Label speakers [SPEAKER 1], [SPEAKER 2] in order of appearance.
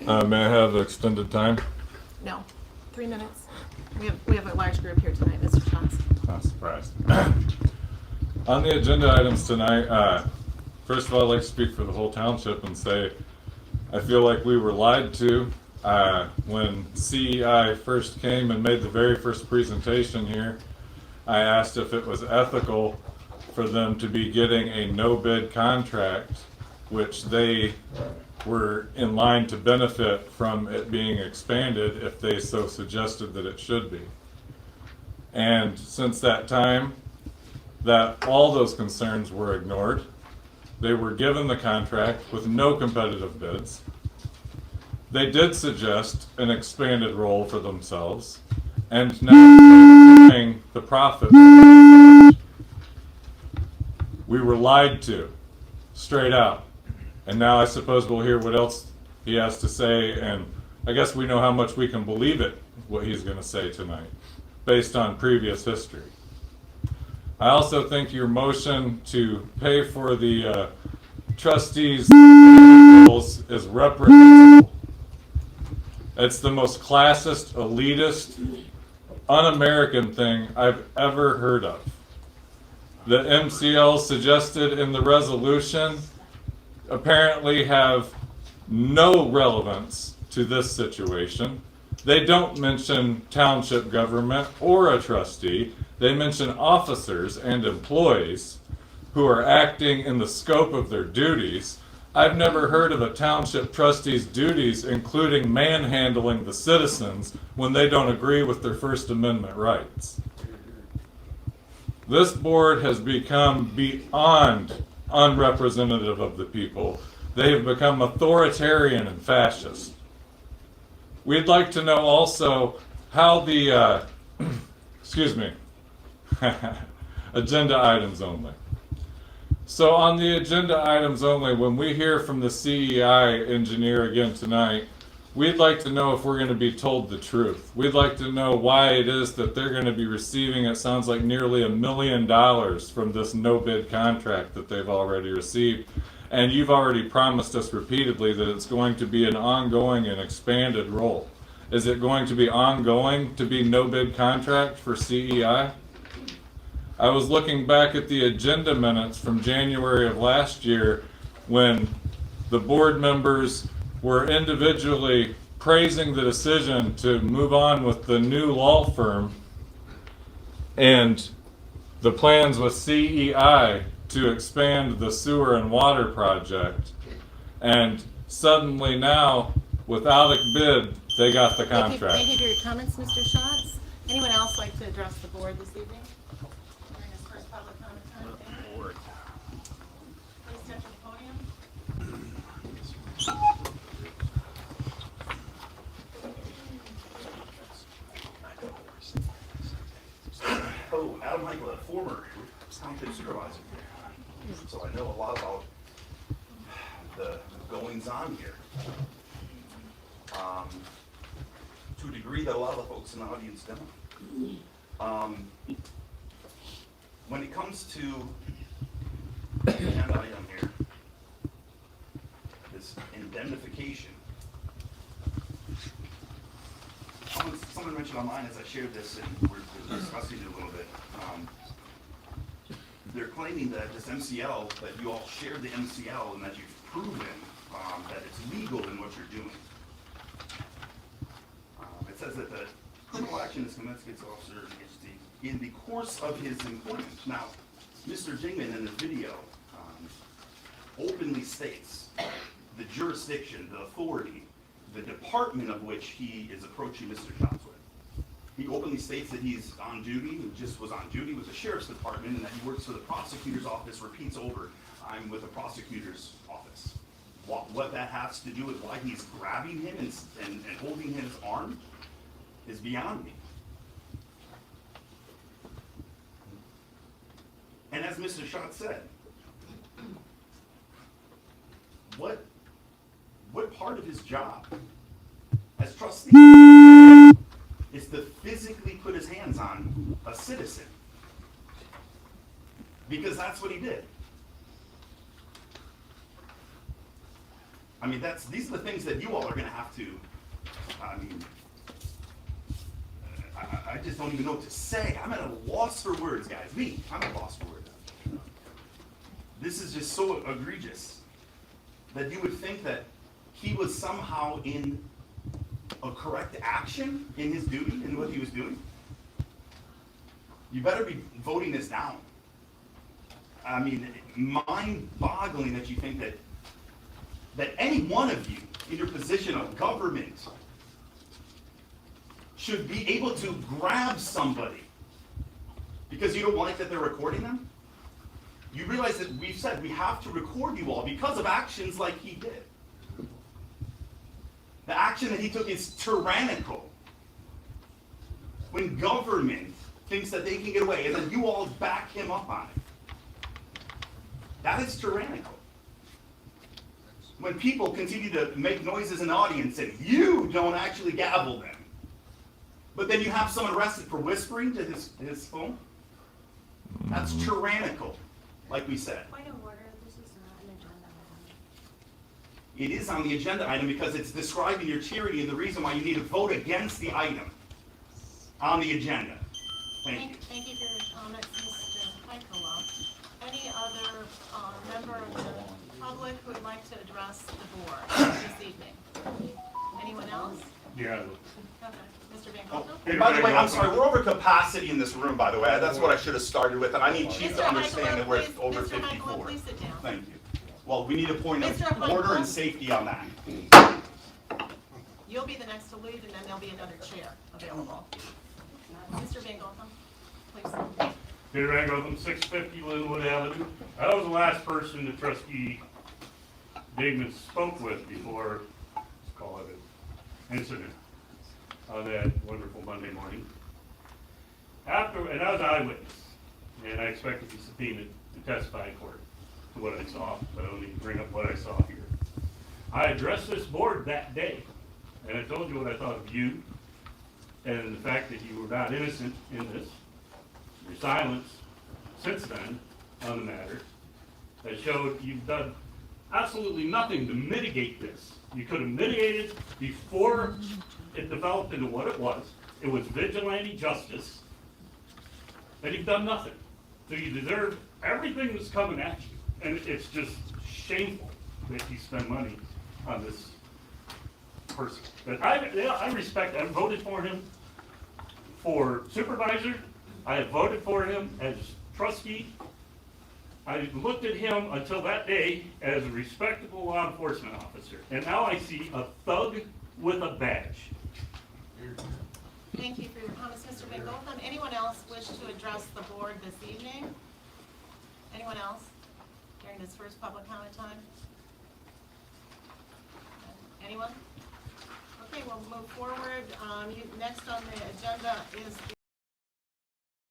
[SPEAKER 1] May I have extended time?
[SPEAKER 2] No, 3 minutes. We have a large group here tonight, Mr. Schatz.
[SPEAKER 1] Not surprised. On the agenda items tonight, first of all, I'd like to speak for the whole township and say I feel like we were lied to when CEI first came and made the very first presentation here. I asked if it was ethical for them to be getting a no-bid contract, which they were in line to benefit from it being expanded if they so suggested that it should be. And since that time, that all those concerns were ignored. They were given the contract with no competitive bids. They did suggest an expanded role for themselves, and now paying the profit. We were lied to, straight out. And now I suppose we'll hear what else he has to say, and I guess we know how much we can believe it, what he's going to say tonight, based on previous history. I also think your motion to pay for the trustees' bills is reprehensible. It's the most classist, elitist, un-American thing I've ever heard of. The MCL suggested in the resolution apparently have no relevance to this situation. They don't mention township government or a trustee. They mention officers and employees who are acting in the scope of their duties. I've never heard of a township trustee's duties including manhandling the citizens when they don't agree with their First Amendment rights. This board has become beyond unrepresentative of the people. They have become authoritarian and fascist. We'd like to know also how the, excuse me, agenda items only. So on the agenda items only, when we hear from the CEI engineer again tonight, we'd like to know if we're going to be told the truth. We'd like to know why it is that they're going to be receiving, it sounds like, nearly $1 million from this no-bid contract that they've already received. And you've already promised us repeatedly that it's going to be an ongoing and expanded role. Is it going to be ongoing to be no-bid contract for CEI? I was looking back at the agenda minutes from January of last year when the board members were individually praising the decision to move on with the new law firm and the plans with CEI to expand the sewer and water project. And suddenly now, without a bid, they got the contract.
[SPEAKER 2] Thank you for your comments, Mr. Schatz. Anyone else like to address the board this evening? During this first public comment time. Please step to the podium.
[SPEAKER 3] Oh, Adam Michael, a former township supervisor. So I know a lot about the goings on here. To a degree that a lot of the folks in the audience don't. When it comes to the agenda item here, this indemnification. Someone mentioned online as I shared this and we're discussing it a little bit. They're claiming that this MCL, that you all shared the MCL and that you've proven that it's legal in what you're doing. It says that the criminal action is commenced against the officer in the course of his employment. Now, Mr. Dingman in the video openly states the jurisdiction, the authority, the department of which he is approaching Mr. Schatz with. He openly states that he's on duty, he just was on duty with the sheriff's department, and that he works for the prosecutor's office, repeats over, I'm with the prosecutor's office. What that has to do with why he's grabbing him and holding his arm is beyond me. And as Mr. Schatz said, what part of his job as trustee is to physically put his hands on a citizen? Because that's what he did. I mean, these are the things that you all are gonna have to, I mean, I just don't even know what to say. I'm at a loss for words, guys. I'm at a loss for words. This is just so egregious that you would think that he was somehow in a correct action in his duty, in what he was doing. You better be voting this down. I mean, mind-boggling that you think that any one of you in your position of government should be able to grab somebody because you don't like that they're recording them. You realize that we've said we have to record you all because of actions like he did. The action that he took is tyrannical. When government thinks that they can get away and then you all back him up on it. That is tyrannical. When people continue to make noises in the audience and you don't actually gavel them, but then you have someone arrested for whispering to his phone, that's tyrannical, like we said.
[SPEAKER 2] Point of order, this is not an agenda item.
[SPEAKER 3] It is on the agenda item because it's describing your tyranny and the reason why you need to vote against the item on the agenda. Thank you.
[SPEAKER 2] Thank you for your comments, Mr. Picola. Any other member of the public who would like to address the board this evening? Anyone else?
[SPEAKER 4] Yeah.
[SPEAKER 2] Okay. Mr. Van Goghel?
[SPEAKER 3] And by the way, I'm sorry, we're over capacity in this room, by the way. That's what I should have started with, and I need Chief to understand that we're over
[SPEAKER 2] Mr. Picola,
[SPEAKER 3] 54.
[SPEAKER 2] please sit down.
[SPEAKER 3] Thank you. Well, we need a point of
[SPEAKER 2] Mr.
[SPEAKER 3] order
[SPEAKER 2] Picola?
[SPEAKER 3] and safety on that.
[SPEAKER 2] You'll be the next to leave, and then there'll be another chair available. Mr. Van Goghel, please.
[SPEAKER 4] Peter Van Goghel, 650 Linwood Avenue. I was the last person that Trustee Dignan spoke with before, let's call it an incident on that wonderful Monday morning. And I was an eyewitness, and I expected to be subpoenaed to testify in court to what I saw, but I don't need to bring up what I saw here. I addressed this board that day, and I told you what I thought of you, and the fact that you were not innocent in this. Your silence since then on the matter that showed you've done absolutely nothing to mitigate this. You could have mitigated before it developed into what it was. It was vigilante justice, and you've done nothing. So you deserve everything that's coming at you, and it's just shameful that you spend money on this person. But I respect, I voted for him for supervisor. I have voted for him as trustee. I looked at him until that day as a respectable law enforcement officer. And now I see a thug with a badge.
[SPEAKER 2] Thank you for your comments, Mr. Van Goghel. Anyone else wish to address the board this evening? Anyone else during this first public comment time? Anyone? Okay, we'll move forward. Next on the agenda is